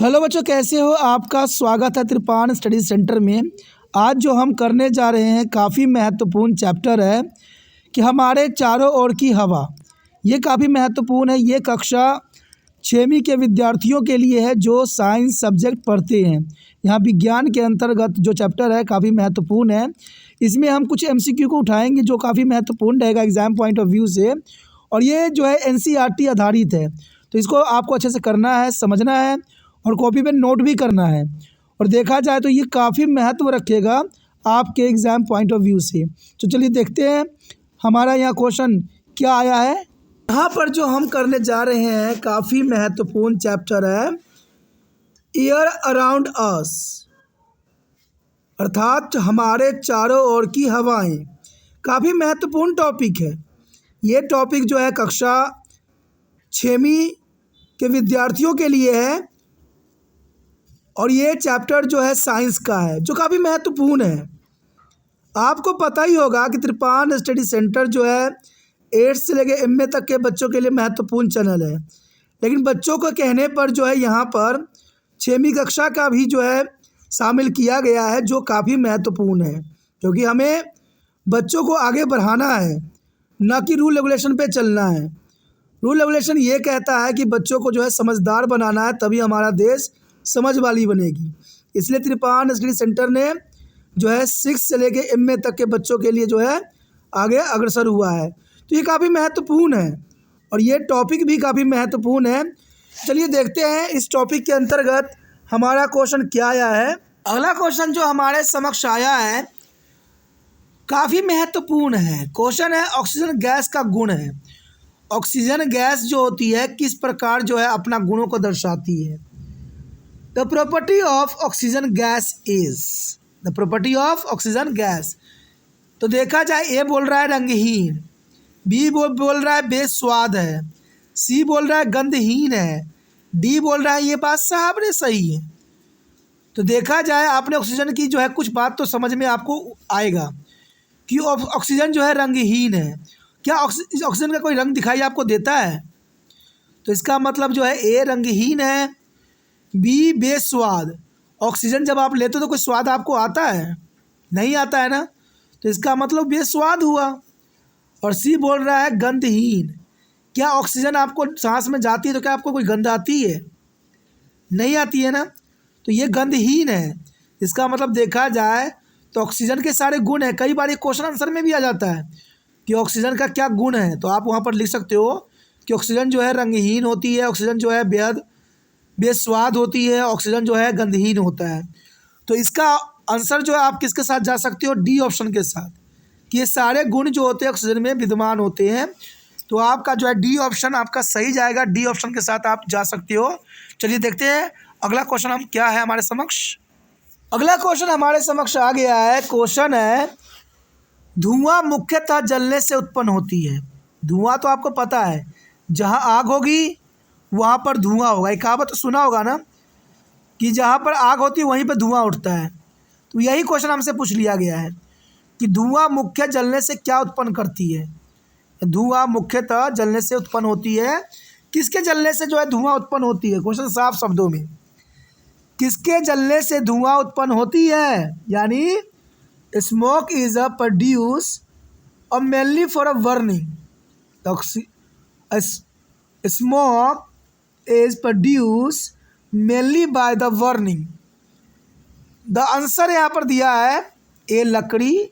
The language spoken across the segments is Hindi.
हेलो बच्चों, कैसे हो? आपका स्वागत है त्रिपान स्टडी सेंटर में। आज जो हम करने जा रहे हैं काफ़ी महत्वपूर्ण चैप्टर है कि हमारे चारों ओर की हवा। ये काफ़ी महत्वपूर्ण है। ये कक्षा 6वीं के विद्यार्थियों के लिए है जो साइंस सब्जेक्ट पढ़ते हैं। यहाँ विज्ञान के अंतर्गत जो चैप्टर है काफ़ी महत्वपूर्ण है। इसमें हम कुछ MCQ को उठाएंगे जो काफ़ी महत्वपूर्ण रहेगा एग्ज़ाम पॉइंट ऑफ व्यू से। और ये जो है NCERT आधारित है, तो इसको आपको अच्छे से करना है, समझना है और कॉपी पे नोट भी करना है। और देखा जाए तो ये काफ़ी महत्व रखेगा आपके एग्ज़ाम पॉइंट ऑफ व्यू से। तो चलिए देखते हैं हमारा यहाँ क्वेश्चन क्या आया है। यहाँ पर जो हम करने जा रहे हैं काफ़ी महत्वपूर्ण चैप्टर है एयर अराउंड अस, अर्थात हमारे चारों ओर की हवाएं। काफ़ी महत्वपूर्ण टॉपिक है। ये टॉपिक जो है कक्षा 6वीं के विद्यार्थियों के लिए है और ये चैप्टर जो है साइंस का है जो काफ़ी महत्वपूर्ण है। आपको पता ही होगा कि त्रिपान स्टडी सेंटर जो है 8 से लेकर MA तक के बच्चों के लिए महत्वपूर्ण चैनल है, लेकिन बच्चों को कहने पर जो है यहाँ पर 6वीं कक्षा का भी जो है शामिल किया गया है जो काफ़ी महत्वपूर्ण है, क्योंकि हमें बच्चों को आगे बढ़ाना है, ना कि रूल रेगुलेशन पे चलना है। रूल रेगुलेशन ये कहता है कि बच्चों को जो है समझदार बनाना है, तभी हमारा देश समझ वाली बनेगी। इसलिए त्रिपान स्टडी सेंटर ने जो है 6 से लेके MA तक के बच्चों के लिए जो है आगे अग्रसर हुआ है। तो ये काफ़ी महत्वपूर्ण है और ये टॉपिक भी काफ़ी महत्वपूर्ण है। चलिए देखते हैं इस टॉपिक के अंतर्गत हमारा क्वेश्चन क्या आया है। अगला क्वेश्चन जो हमारे समक्ष आया है काफ़ी महत्वपूर्ण है। क्वेश्चन है ऑक्सीजन गैस का गुण है। ऑक्सीजन गैस जो होती है किस प्रकार जो है अपना गुणों को दर्शाती है। The property of oxygen gas is, the property of oxygen gas. तो देखा जाए ए बोल रहा है रंगहीन, बी बोल रहा है बेस्वाद है, सी बोल रहा है गंधहीन है, डी बोल रहा है ये बात साहब ने सही है। तो देखा जाए आपने ऑक्सीजन की जो है कुछ बात तो समझ में आपको आएगा कि ऑक्सीजन जो है रंगहीन है। क्या ऑक्सीजन का कोई रंग दिखाई आपको देता है? तो इसका मतलब जो है ए रंगहीन है, बी बेस्वाद। ऑक्सीजन जब आप लेते हो तो कोई स्वाद आपको आता है? नहीं आता है ना, तो इसका मतलब बेस्वाद हुआ। और सी बोल रहा है गंधहीन। क्या ऑक्सीजन आपको सांस में जाती है तो क्या आपको कोई गंध आती है? नहीं आती है ना, तो ये गंधहीन है। इसका मतलब देखा जाए तो ऑक्सीजन के सारे गुण हैं। कई बार ये क्वेश्चन आंसर में भी आ जाता है कि ऑक्सीजन का क्या गुण है, तो आप वहाँ पर लिख सकते हो कि ऑक्सीजन जो है रंगहीन होती है, ऑक्सीजन जो है बेहद बेस्वाद होती है, ऑक्सीजन जो है गंधहीन होता है। तो इसका आंसर जो है आप किसके साथ जा सकते हो? डी ऑप्शन के साथ, कि ये सारे गुण जो होते हैं ऑक्सीजन में विद्यमान होते हैं। तो आपका जो है डी ऑप्शन आपका सही जाएगा। डी ऑप्शन के साथ आप जा सकते हो। चलिए देखते हैं अगला क्वेश्चन हम क्या है हमारे समक्ष। अगला क्वेश्चन हमारे समक्ष आ गया है। क्वेश्चन है धुआं मुख्यतः जलने से उत्पन्न होती है। धुआं तो आपको पता है, जहाँ आग होगी वहाँ पर धुआं होगा। एक कहावत तो सुना होगा ना कि जहाँ पर आग होती है वहीं पर धुआं उठता है। तो यही क्वेश्चन हमसे पूछ लिया गया है कि धुआं मुख्य जलने से क्या उत्पन्न करती है। धुआं मुख्यतः जलने से उत्पन्न होती है। किसके जलने से जो है धुआं उत्पन्न होती है? क्वेश्चन साफ शब्दों में, किसके जलने से धुआं उत्पन्न होती है? यानी स्मोक इज अ प्रोड्यूस और mainly for a burning. Smoke is produced mainly by the burning। The answer यहाँ पर दिया है ए लकड़ी,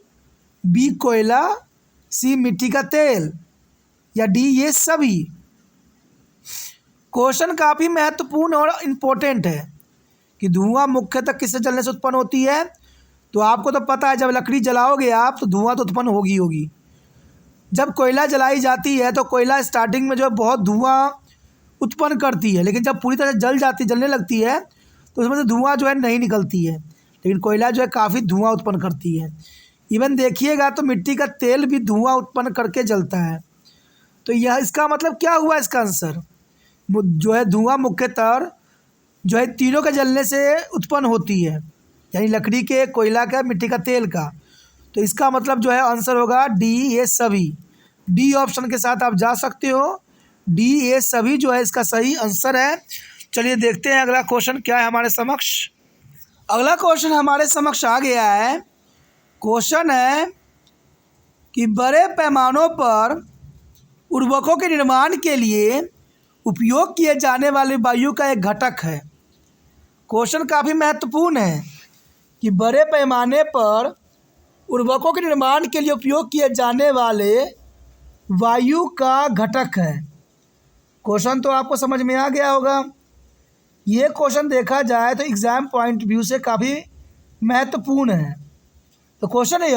बी कोयला, सी मिट्टी का तेल या डी ये सभी। क्वेश्चन काफ़ी महत्वपूर्ण और इम्पोर्टेंट है कि धुआं मुख्यतः किससे जलने से उत्पन्न होती है। तो आपको तो पता है जब लकड़ी जलाओगे आप तो धुआं तो उत्पन्न होगी। जब कोयला जलाई जाती है तो कोयला स्टार्टिंग में जो है बहुत धुआं उत्पन्न करती है, लेकिन जब पूरी तरह जलने लगती है तो उसमें से धुआं जो है नहीं निकलती है, लेकिन कोयला जो है काफ़ी धुआं उत्पन्न करती है। इवन देखिएगा तो मिट्टी का तेल भी धुआं उत्पन्न करके जलता है। तो यह इसका मतलब क्या हुआ? इसका आंसर जो है धुआं मुख्यतः जो है तीनों के जलने से उत्पन्न होती है, यानी लकड़ी के, कोयला का, मिट्टी का तेल का। तो इसका मतलब जो है आंसर होगा डी ये सभी। डी ऑप्शन के साथ आप जा सकते हो। डी ये सभी जो है इसका सही आंसर है। चलिए देखते हैं अगला क्वेश्चन क्या है हमारे समक्ष। अगला क्वेश्चन हमारे समक्ष आ गया है। क्वेश्चन है कि बड़े पैमानों पर उर्वरकों के निर्माण के लिए उपयोग किए जाने वाले वायु का एक घटक है। क्वेश्चन काफ़ी महत्वपूर्ण है कि बड़े पैमाने पर उर्वरकों के निर्माण के लिए उपयोग किए जाने वाले वायु का घटक है। क्वेश्चन तो आपको समझ में आ गया होगा। ये क्वेश्चन देखा जाए तो एग्ज़ाम पॉइंट व्यू से काफ़ी महत्वपूर्ण है। तो क्वेश्चन है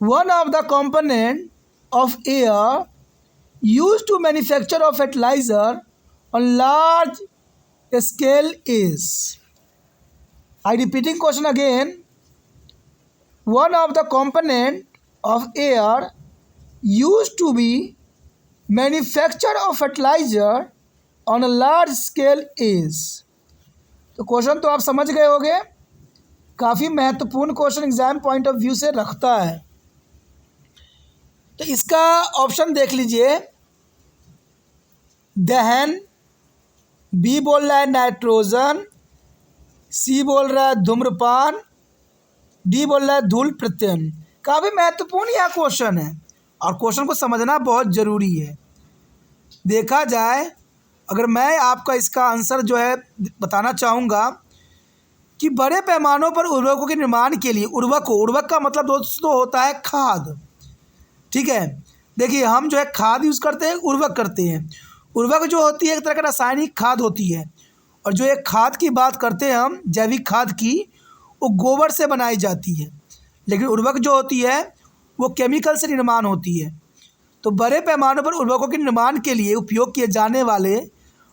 one of the component of air used to manufacture of fertiliser on large scale is. I repeating question again. One of the component of air used to be manufacture of fertiliser on a large scale is. तो क्वेश्चन तो आप समझ गए होंगे। काफ़ी महत्वपूर्ण question exam point of view से रखता है। तो इसका ऑप्शन देख लीजिए। दहन, बी बोल रहा है नाइट्रोजन, सी बोल रहा है धूम्रपान, डी बोल रहा है धूल प्रत्ययन। काफ़ी महत्वपूर्ण यह क्वेश्चन है और क्वेश्चन को समझना बहुत ज़रूरी है। देखा जाए अगर मैं आपका इसका आंसर जो है बताना चाहूँगा कि बड़े पैमानों पर उर्वरकों के निर्माण के लिए उर्वरक का मतलब दोस्तों होता है खाद। ठीक है, देखिए हम जो है खाद यूज़ करते हैं, उर्वरक करते हैं। उर्वरक जो होती है एक तरह का रासायनिक खाद होती है और जो एक खाद की बात करते हैं हम जैविक खाद की, वो गोबर से बनाई जाती है। लेकिन उर्वरक जो होती है वो केमिकल से निर्माण होती है। तो बड़े पैमानों पर उर्वरकों के निर्माण के लिए उपयोग किए जाने वाले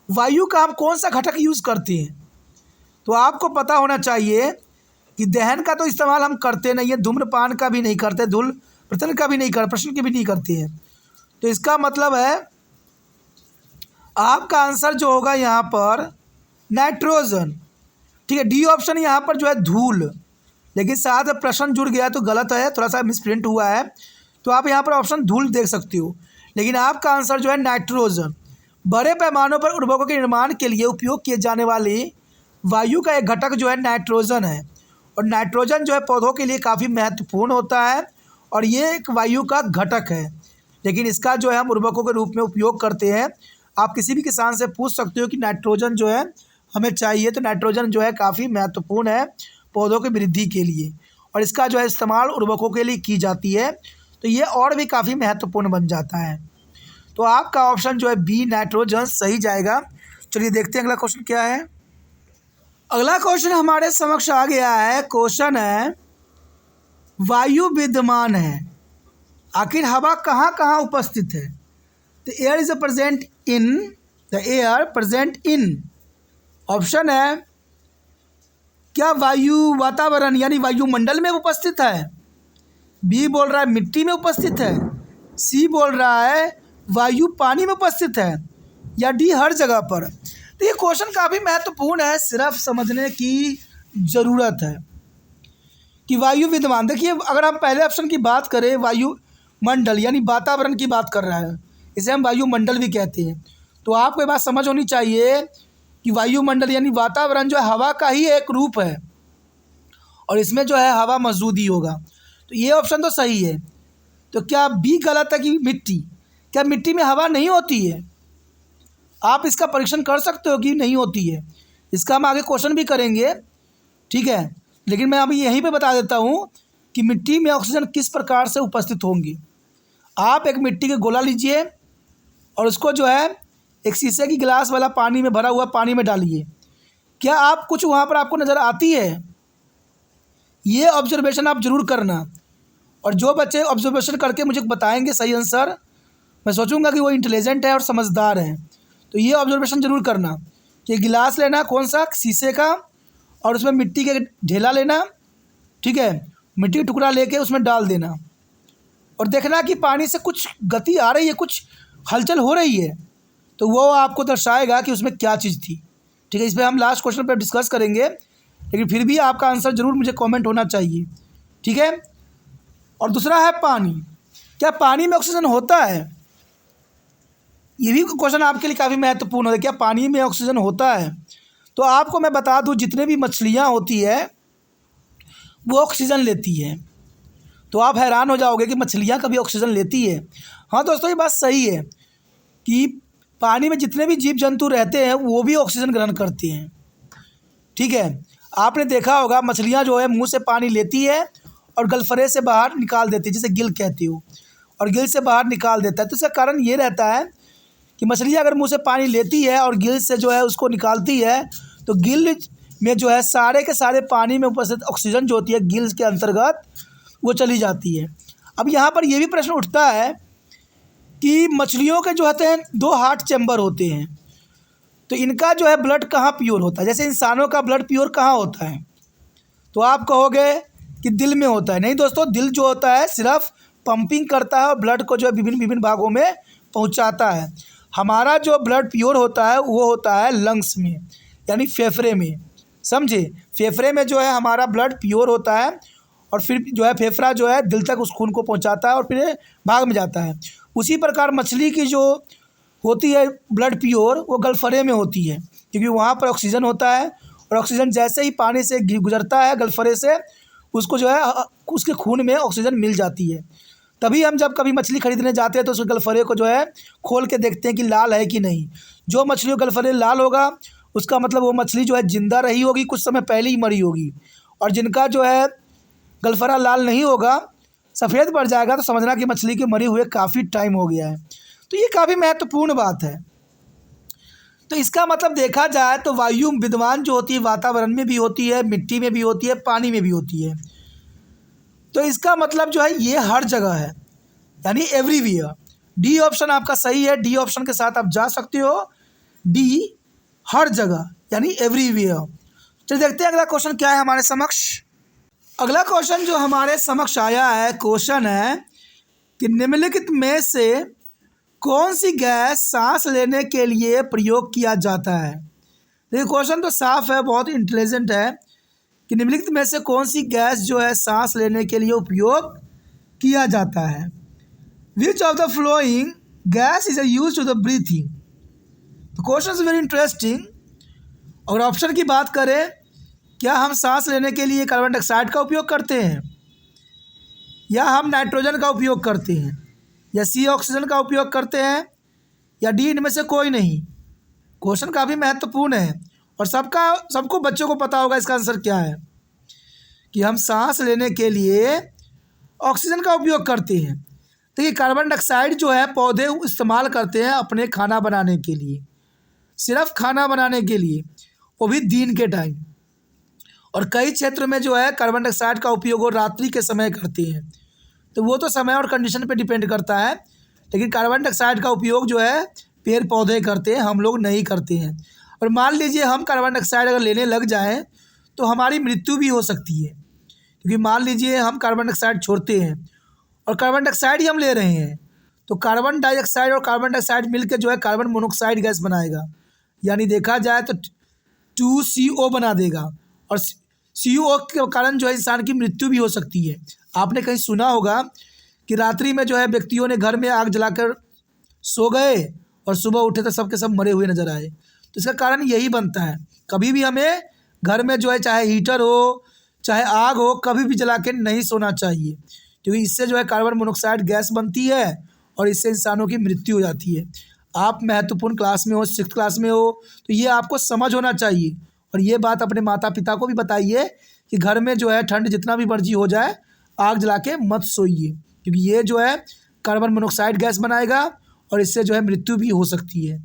वायु का हम कौन सा घटक यूज़ करते हैं। तो आपको पता होना चाहिए कि दहन का तो इस्तेमाल हम करते नहीं है, धूम्रपान का भी नहीं करते, धूल प्रत्ययन का भी नहीं करते, प्रश्न की भी नहीं करते हैं। तो इसका मतलब है आपका आंसर जो होगा यहाँ पर नाइट्रोजन। ठीक है, डी ऑप्शन यहाँ पर जो है धूल, लेकिन साथ में प्रश्न जुड़ गया तो गलत है, थोड़ा सा मिसप्रिंट हुआ है। तो आप यहाँ पर ऑप्शन धूल देख सकते हो, लेकिन आपका आंसर जो है नाइट्रोजन। बड़े पैमानों पर उर्वरकों के निर्माण के लिए उपयोग किए जाने वाली वायु का एक घटक जो है नाइट्रोजन है। और नाइट्रोजन जो है पौधों के लिए काफ़ी महत्वपूर्ण होता है और ये एक वायु का घटक है। लेकिन इसका जो है हम उर्वरकों के रूप में उपयोग करते हैं। आप किसी भी किसान से पूछ सकते हो कि नाइट्रोजन जो है हमें चाहिए, तो नाइट्रोजन जो है काफ़ी महत्वपूर्ण है पौधों की वृद्धि के लिए और इसका जो है इस्तेमाल उर्वरकों के लिए की जाती है। तो ये और भी काफ़ी महत्वपूर्ण बन जाता है। तो आपका ऑप्शन जो है बी नाइट्रोजन सही जाएगा। चलिए देखते हैं अगला क्वेश्चन क्या है। अगला क्वेश्चन हमारे समक्ष आ गया है। क्वेश्चन है वायु विद्यमान है, आखिर हवा कहाँ कहाँ उपस्थित है। The air is present in, the air present in. Option है क्या वायु वातावरण यानी वायुमंडल में उपस्थित है, बी बोल रहा है मिट्टी में उपस्थित है, सी बोल रहा है वायु पानी में उपस्थित है, या डी हर जगह पर। तो ये क्वेश्चन काफ़ी महत्वपूर्ण है, सिर्फ समझने की ज़रूरत है कि वायु विद्यमान। देखिए अगर हम पहले ऑप्शन की बात करें, वायुमंडल यानी वातावरण की बात कर रहा है, इसे हम वायुमंडल भी कहते हैं। तो आपको ये बात समझ होनी चाहिए कि वायुमंडल यानी वातावरण जो है हवा का ही एक रूप है और इसमें जो है हवा मौजूद ही होगा। तो ये ऑप्शन तो सही है। तो क्या बी गलत है कि मिट्टी, क्या मिट्टी में हवा नहीं होती है? आप इसका परीक्षण कर सकते हो कि नहीं होती है। इसका हम आगे क्वेश्चन भी करेंगे, ठीक है, लेकिन मैं अभी यहीं पे बता देता हूँ कि मिट्टी में ऑक्सीजन किस प्रकार से उपस्थित होंगी। आप एक मिट्टी का गोला लीजिए और उसको जो है एक शीशे की गिलास वाला पानी में भरा हुआ पानी में डालिए। क्या आप कुछ वहाँ पर आपको नज़र आती है? ये ऑब्जर्वेशन आप ज़रूर करना और जो बच्चे ऑब्जर्वेशन करके मुझे बताएंगे सही आंसर, मैं सोचूंगा कि वो इंटेलिजेंट है और समझदार है। तो ये ऑब्जर्वेशन ज़रूर करना कि गिलास लेना कौन सा, शीशे का, और उसमें मिट्टी का ढेला लेना, ठीक है, मिट्टी का टुकड़ा लेके उसमें डाल देना और देखना कि पानी से कुछ गति आ रही है, कुछ हलचल हो रही है, तो वो आपको दर्शाएगा कि उसमें क्या चीज़ थी। ठीक है, इस पर हम लास्ट क्वेश्चन पर डिस्कस करेंगे, लेकिन फिर भी आपका आंसर ज़रूर मुझे कमेंट होना चाहिए, ठीक है। और दूसरा है पानी। क्या पानी में ऑक्सीजन होता है? ये भी क्वेश्चन आपके लिए काफ़ी महत्वपूर्ण है, क्या पानी में ऑक्सीजन होता है? तो आपको मैं बता दूं, जितने भी मछलियां होती है वो ऑक्सीजन लेती है। तो आप हैरान हो जाओगे कि मछलियां कभी ऑक्सीजन लेती है। हाँ दोस्तों, ये बात सही है कि पानी में जितने भी जीव जंतु रहते हैं वो भी ऑक्सीजन ग्रहण करते हैं। ठीक है, आपने देखा होगा मछलियां जो है मुंह से पानी लेती है और गलफरे से बाहर निकाल देती है, जिसे गिल कहती हो, और गिल से बाहर निकाल देता है। तो इसका कारण ये रहता है कि मछलियाँ अगर मुंह से पानी लेती है और गिल से जो है उसको निकालती है, तो गिल में जो है सारे के सारे पानी में उपस्थित ऑक्सीजन जो होती है गिल्स के अंतर्गत वो चली जाती है। अब यहाँ पर यह भी प्रश्न उठता है कि मछलियों के जो होते हैं 2 हार्ट चैम्बर होते हैं, तो इनका जो है ब्लड कहाँ प्योर होता है? जैसे इंसानों का ब्लड प्योर कहाँ होता है? तो आप कहोगे कि दिल में होता है। नहीं दोस्तों, दिल जो होता है सिर्फ पंपिंग करता है और ब्लड को जो है विभिन्न विभिन्न भागों में पहुंचाता है। हमारा जो ब्लड प्योर होता है वो होता है लंग्स में, यानी फेफड़े में। समझे? फेफड़े में जो है हमारा ब्लड प्योर होता है और फिर जो है फेफड़ा जो है दिल तक उस खून को पहुंचाता है और फिर भाग में जाता है। उसी प्रकार मछली की जो होती है ब्लड प्योर, वो गलफरे में होती है, क्योंकि वहाँ पर ऑक्सीजन होता है और ऑक्सीजन जैसे ही पानी से गुजरता है गलफरे से, उसको जो है उसके खून में ऑक्सीजन मिल जाती है। तभी हम जब कभी मछली खरीदने जाते हैं तो उस गलफरे को जो है खोल के देखते हैं कि लाल है कि नहीं। जो मछलियों गलफरे लाल होगा उसका मतलब वो मछली जो है ज़िंदा रही होगी, कुछ समय पहले ही मरी होगी। और जिनका जो है गलफरा लाल नहीं होगा, सफ़ेद पड़ जाएगा, तो समझना कि मछली के मरे हुए काफ़ी टाइम हो गया है। तो ये काफ़ी महत्वपूर्ण बात है। तो इसका मतलब देखा जाए तो वायु विद्यमान जो होती है वातावरण में भी होती है, मिट्टी में भी होती है, पानी में भी होती है। तो इसका मतलब जो है ये हर जगह है, यानी एवरीवेयर। डी ऑप्शन आपका सही है, डी ऑप्शन के साथ आप जा सकते हो। डी हर जगह यानी एवरीवेयर। चलिए देखते हैं अगला क्वेश्चन क्या है हमारे समक्ष। अगला क्वेश्चन जो हमारे समक्ष आया है, क्वेश्चन है कि निम्नलिखित में से कौन सी गैस सांस लेने के लिए प्रयोग किया जाता है? देखिए क्वेश्चन तो साफ है, बहुत इंटेलिजेंट है कि निम्नलिखित में से कौन सी गैस जो है सांस लेने के लिए उपयोग किया जाता है। Which of the following gas is use to the breathing? तो क्वेश्चन इज वेरी इंटरेस्टिंग। और ऑप्शन की बात करें, क्या हम सांस लेने के लिए कार्बन डाइऑक्साइड का उपयोग करते हैं, या हम नाइट्रोजन का उपयोग करते हैं, या सी ऑक्सीजन का उपयोग करते हैं, या डी इनमें से कोई नहीं? क्वेश्चन काफ़ी महत्वपूर्ण है और सबको बच्चों को पता होगा इसका आंसर क्या है, कि हम सांस लेने के लिए ऑक्सीजन का उपयोग करते हैं। तो ये कार्बन डाइऑक्साइड जो है पौधे इस्तेमाल करते हैं अपने खाना बनाने के लिए, सिर्फ खाना बनाने के लिए, वो भी दिन के टाइम। और कई क्षेत्र में जो है कार्बन डाइऑक्साइड का उपयोग वो रात्रि के समय करते हैं। तो वो तो समय और कंडीशन पे डिपेंड करता है, लेकिन कार्बन डाइऑक्साइड का उपयोग जो है पेड़ पौधे करते हैं, हम लोग नहीं करते हैं। और मान लीजिए हम कार्बन डाइऑक्साइड अगर लेने लग जाएं तो हमारी मृत्यु भी हो सकती है, क्योंकि मान लीजिए हम कार्बन डाइऑक्साइड छोड़ते हैं और कार्बन डाइऑक्साइड ही हम ले रहे हैं, तो कार्बन डाइऑक्साइड और कार्बन डाइऑक्साइड मिलकर जो है कार्बन मोनोऑक्साइड गैस बनाएगा, यानी देखा जाए तो 2CO बना देगा। और CO के कारण जो है इंसान की मृत्यु भी हो सकती है। आपने कहीं सुना होगा कि रात्रि में जो है व्यक्तियों ने घर में आग जलाकर सो गए और सुबह उठे तो सब के सब मरे हुए नजर आए। तो इसका कारण यही बनता है, कभी भी हमें घर में जो है चाहे हीटर हो चाहे आग हो, कभी भी जला के नहीं सोना चाहिए, क्योंकि इससे जो है कार्बन मोनोऑक्साइड गैस बनती है और इससे इंसानों की मृत्यु हो जाती है। आप महत्वपूर्ण क्लास में हो, 6th क्लास में हो, तो ये आपको समझ होना चाहिए। और ये बात अपने माता पिता को भी बताइए कि घर में जो है ठंड जितना भी मर्जी हो जाए आग जला के मत सोइए, क्योंकि ये जो है कार्बन मोनोऑक्साइड गैस बनाएगा और इससे जो है मृत्यु भी हो सकती है।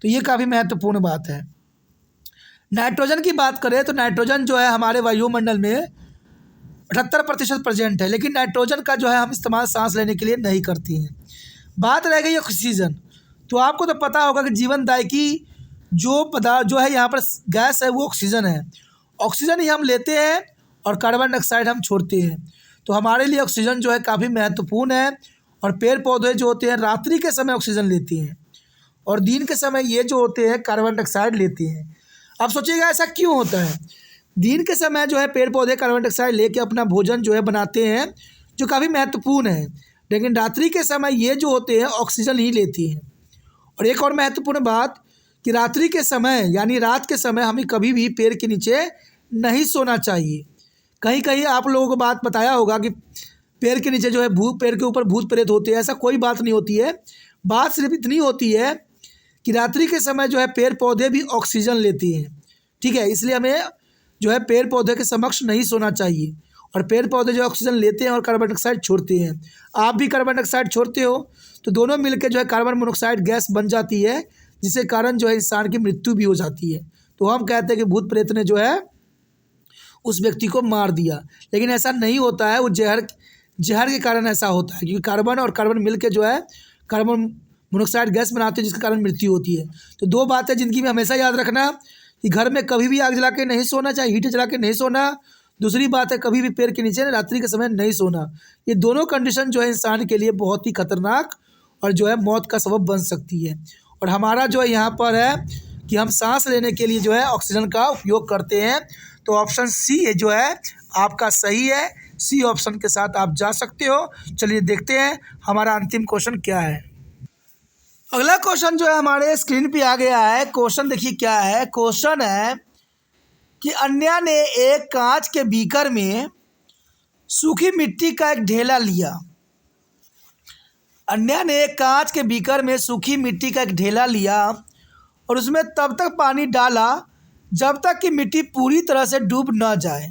तो ये काफ़ी महत्वपूर्ण बात है। नाइट्रोजन की बात करें तो नाइट्रोजन जो है हमारे वायुमंडल में 78% प्रेजेंट है, लेकिन नाइट्रोजन का जो है हम इस्तेमाल सांस लेने के लिए नहीं करते हैं। बात रह गई ऑक्सीजन। तो आपको तो पता होगा कि जीवनदायिकी जो पदार्थ जो है यहाँ पर गैस है वो ऑक्सीजन है। ऑक्सीजन ही हम लेते हैं और कार्बन डाइऑक्साइड हम छोड़ते हैं। तो हमारे लिए ऑक्सीजन जो है काफ़ी महत्वपूर्ण है। और पेड़ पौधे जो होते हैं रात्रि के समय ऑक्सीजन लेते हैं और दिन के समय ये जो होते हैं कार्बन डाइऑक्साइड लेते हैं। आप सोचिएगा ऐसा क्यों होता है? दिन के समय जो है पेड़ पौधे कार्बन डाइऑक्साइड लेके अपना भोजन जो है बनाते हैं, जो काफ़ी महत्वपूर्ण है, लेकिन रात्रि के समय ये जो होते हैं ऑक्सीजन ही लेती हैं। और एक और महत्वपूर्ण बात कि रात्रि के समय यानी रात के समय हमें कभी भी पेड़ के नीचे नहीं सोना चाहिए। कहीं कहीं आप लोगों को बात बताया होगा कि पेड़ के नीचे जो है पेड़ के ऊपर भूत प्रेत होते हैं, ऐसा कोई बात नहीं होती है। बात सिर्फ इतनी होती है कि रात्रि के समय जो है पेड़ पौधे भी ऑक्सीजन लेती हैं, ठीक है। इसलिए हमें जो है पेड़ पौधे के समक्ष नहीं सोना चाहिए। और पेड़ पौधे जो ऑक्सीजन लेते हैं और कार्बन डाइऑक्साइड छोड़ते हैं, आप भी कार्बन डाइऑक्साइड छोड़ते हो, तो दोनों मिलकर जो है कार्बन मोनोऑक्साइड गैस बन जाती है, जिसके कारण जो है इंसान की मृत्यु भी हो जाती है। तो हम कहते हैं कि भूत प्रेत ने जो है उस व्यक्ति को मार दिया, लेकिन ऐसा नहीं होता है। वो जहर के कारण ऐसा होता है, क्योंकि कार्बन और कार्बन मिल के जो है कार्बन मोनोऑक्साइड गैस बनाते हैं, जिसके कारण मृत्यु होती है। तो दो बातें ज़िंदगी में हमेशा याद रखना कि घर में कभी भी आग जला के नहीं सोना, चाहे हीटर जला के नहीं सोना। दूसरी बात है कभी भी पेड़ के नीचे रात्रि के समय नहीं सोना। ये दोनों कंडीशन जो है इंसान के लिए बहुत ही खतरनाक और जो है मौत का सबब बन सकती है। और हमारा जो है यहाँ पर है कि हम सांस लेने के लिए जो है ऑक्सीजन का उपयोग करते हैं। तो ऑप्शन सी जो है आपका सही है। सी ऑप्शन के साथ आप जा सकते हो। चलिए देखते हैं हमारा अंतिम क्वेश्चन क्या है। अगला क्वेश्चन जो है हमारे स्क्रीन पे आ गया है। क्वेश्चन देखिए क्या है। क्वेश्चन है कि अन्या ने एक कांच के बीकर में सूखी मिट्टी का एक ढेला लिया। अन्या ने एक कांच के बीकर में सूखी मिट्टी का एक ढेला लिया और उसमें तब तक पानी डाला जब तक कि मिट्टी पूरी तरह से डूब न जाए।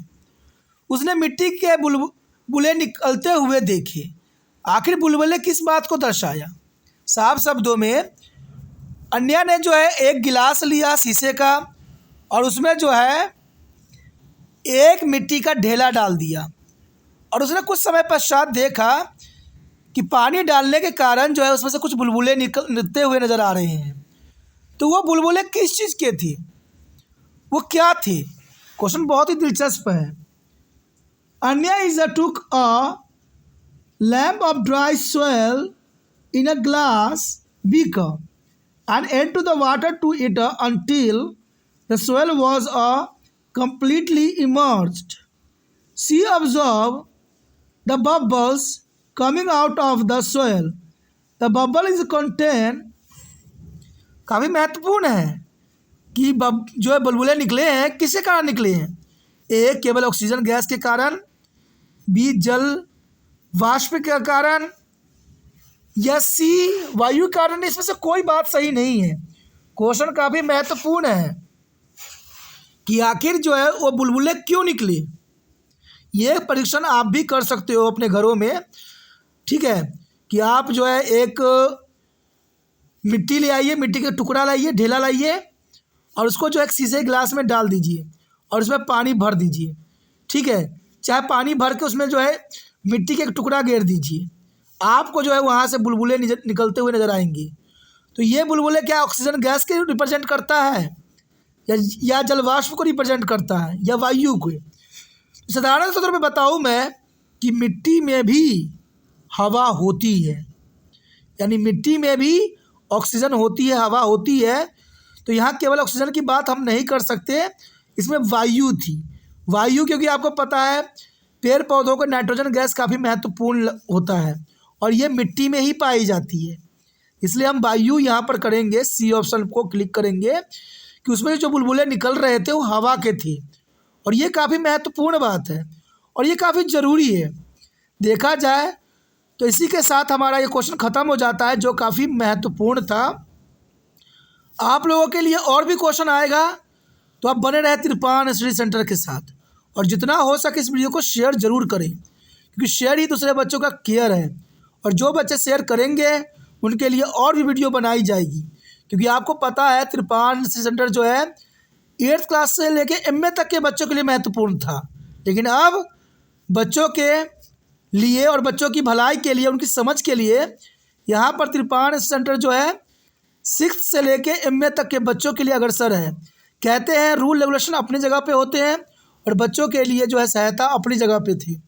उसने मिट्टी के बुलबुले निकलते हुए देखे। आखिर बुलबुले किस बात को दर्शाया? साफ शब्दों में अन्या ने जो है एक गिलास लिया शीशे का और उसमें जो है एक मिट्टी का ढेला डाल दिया और उसने कुछ समय पश्चात देखा कि पानी डालने के कारण जो है उसमें से कुछ बुलबुले निकलते हुए नज़र आ रहे हैं। तो वो बुलबुले किस चीज़ के थे, वो क्या थे? क्वेश्चन बहुत ही दिलचस्प है। Anya is took a lump of dry soil in a glass beaker and add to the water to it until the soil was completely immersed. She observed the bubbles coming out of the soil. The bubble is contained. काफ़ी महत्वपूर्ण है कि जो है बुलबुले निकले हैं किसके कारण निकले हैं। ए केवल ऑक्सीजन गैस के कारण, बी जल वाष्प के कारण, या सी वायु के कारण। इसमें से कोई बात सही नहीं है। क्वेश्चन काफ़ी महत्वपूर्ण है कि आखिर जो है वो बुलबुले क्यों निकले। ये परीक्षण आप भी कर सकते हो अपने घरों में, ठीक है। कि आप जो है एक मिट्टी ले आइए, मिट्टी का टुकड़ा लाइए, ढेला लाइए और उसको जो है एक शीशे गिलास में डाल दीजिए और उसमें पानी भर दीजिए, ठीक है। चाहे पानी भर के उसमें जो है मिट्टी का एक टुकड़ा घेर दीजिए, आपको जो है वहाँ से बुलबुले निकलते हुए नज़र आएंगे। तो ये बुलबुले क्या ऑक्सीजन गैस के रिप्रेजेंट करता है या जलवाष्प को रिप्रेजेंट करता है या वायु को? साधारण तौर पे बताऊँ मैं कि मिट्टी में भी हवा होती है, यानी मिट्टी में भी ऑक्सीजन होती है, हवा होती है। तो यहाँ केवल ऑक्सीजन की बात हम नहीं कर सकते, इसमें वायु थी। वायु क्योंकि आपको पता है पेड़ पौधों को नाइट्रोजन गैस काफ़ी महत्वपूर्ण होता है और ये मिट्टी में ही पाई जाती है। इसलिए हम वायु यहाँ पर करेंगे, सी ऑप्शन को क्लिक करेंगे कि उसमें जो बुलबुले निकल रहे थे वो हवा के थे। और ये काफ़ी महत्वपूर्ण बात है और ये काफ़ी ज़रूरी है देखा जाए तो। इसी के साथ हमारा ये क्वेश्चन ख़त्म हो जाता है जो काफ़ी महत्वपूर्ण था। आप लोगों के लिए और भी क्वेश्चन आएगा तो आप बने रहे तिरपान स्टडी सेंटर के साथ और जितना हो सके इस वीडियो को शेयर ज़रूर करें, क्योंकि शेयर ही दूसरे बच्चों का केयर है। और जो बच्चे शेयर करेंगे उनके लिए और भी वीडियो बनाई जाएगी, क्योंकि आपको पता है तिरपान स्टडी सेंटर जो है 8th क्लास से लेके MA तक के बच्चों के लिए महत्वपूर्ण था, लेकिन अब बच्चों के लिए और बच्चों की भलाई के लिए, उनकी समझ के लिए यहाँ पर तिरपान सेंटर जो है 6th से लेके MA तक के बच्चों के लिए अग्रसर है। कहते हैं रूल रेगुलेशन अपनी जगह पे होते हैं और बच्चों के लिए जो है सहायता अपनी जगह पे थी।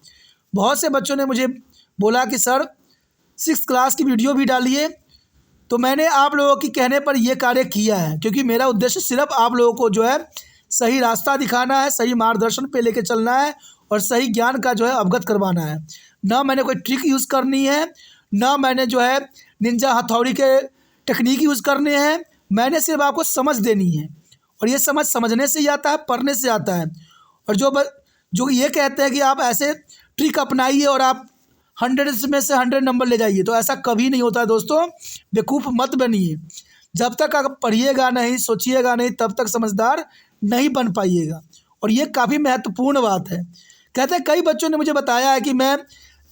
बहुत से बच्चों ने मुझे बोला कि सर 6th क्लास की वीडियो भी डालिए, तो मैंने आप लोगों के कहने पर यह कार्य किया है, क्योंकि मेरा उद्देश्य सिर्फ आप लोगों को जो है सही रास्ता दिखाना है, सही मार्गदर्शन पे लेके चलना है और सही ज्ञान का जो है अवगत करवाना है। ना मैंने कोई ट्रिक यूज़ करनी है, ना मैंने जो है निंजा हथौड़ी के टेक्निक यूज़ करने हैं, मैंने सिर्फ आपको समझ देनी है। और ये समझ समझने से ही आता है, पढ़ने से आता है। और जो ये कहते हैं कि आप ऐसे ट्रिक अपनाइए और आप 100 में से 100 नंबर ले जाइए, तो ऐसा कभी नहीं होता है दोस्तों। बेवकूफ़ मत बनिए। जब तक आप पढ़िएगा नहीं, सोचिएगा नहीं, तब तक समझदार नहीं बन पाइएगा। और ये काफ़ी महत्वपूर्ण बात है। कहते हैं कई बच्चों ने मुझे बताया है कि मैं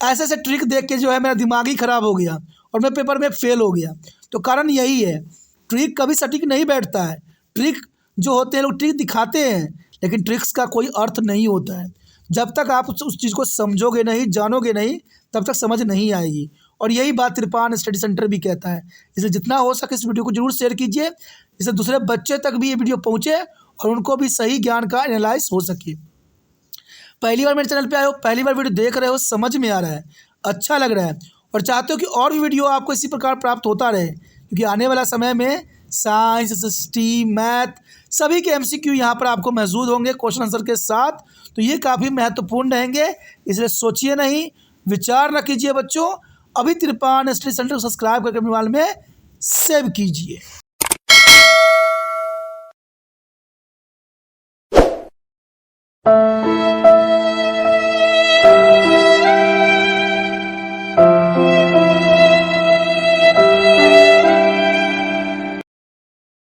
ऐसे ऐसे ट्रिक देख के जो है मेरा दिमाग ही ख़राब हो गया और मैं पेपर में फ़ेल हो गया। तो कारण यही है, ट्रिक कभी सटीक नहीं बैठता है। ट्रिक जो होते हैं, लोग ट्रिक दिखाते हैं, लेकिन ट्रिक्स का कोई अर्थ नहीं होता है। जब तक आप उस चीज़ को समझोगे नहीं, जानोगे नहीं, तब तक समझ नहीं आएगी। और यही बात तिरपान स्टडी सेंटर भी कहता है। इसलिए जितना हो सके इस वीडियो को जरूर शेयर कीजिए, जिससे दूसरे बच्चे तक भी ये वीडियो पहुँचे और उनको भी सही ज्ञान का एनालाइज हो सके। पहली बार मेरे चैनल पे आए हो, पहली बार वीडियो देख रहे हो, समझ में आ रहा है, अच्छा लग रहा है और चाहते हो कि और भी वीडियो आपको इसी प्रकार प्राप्त होता रहे, क्योंकि आने वाला समय में साइंस, एसएसटी, मैथ सभी के एमसीक्यू यहाँ पर आपको मौजूद होंगे क्वेश्चन आंसर के साथ। तो ये काफ़ी महत्वपूर्ण रहेंगे, इसलिए सोचिए नहीं, विचार न कीजिए बच्चों। अभी तिरपान स्टडी सेंटर को सब्सक्राइब करके मोबाइल में सेव कीजिए।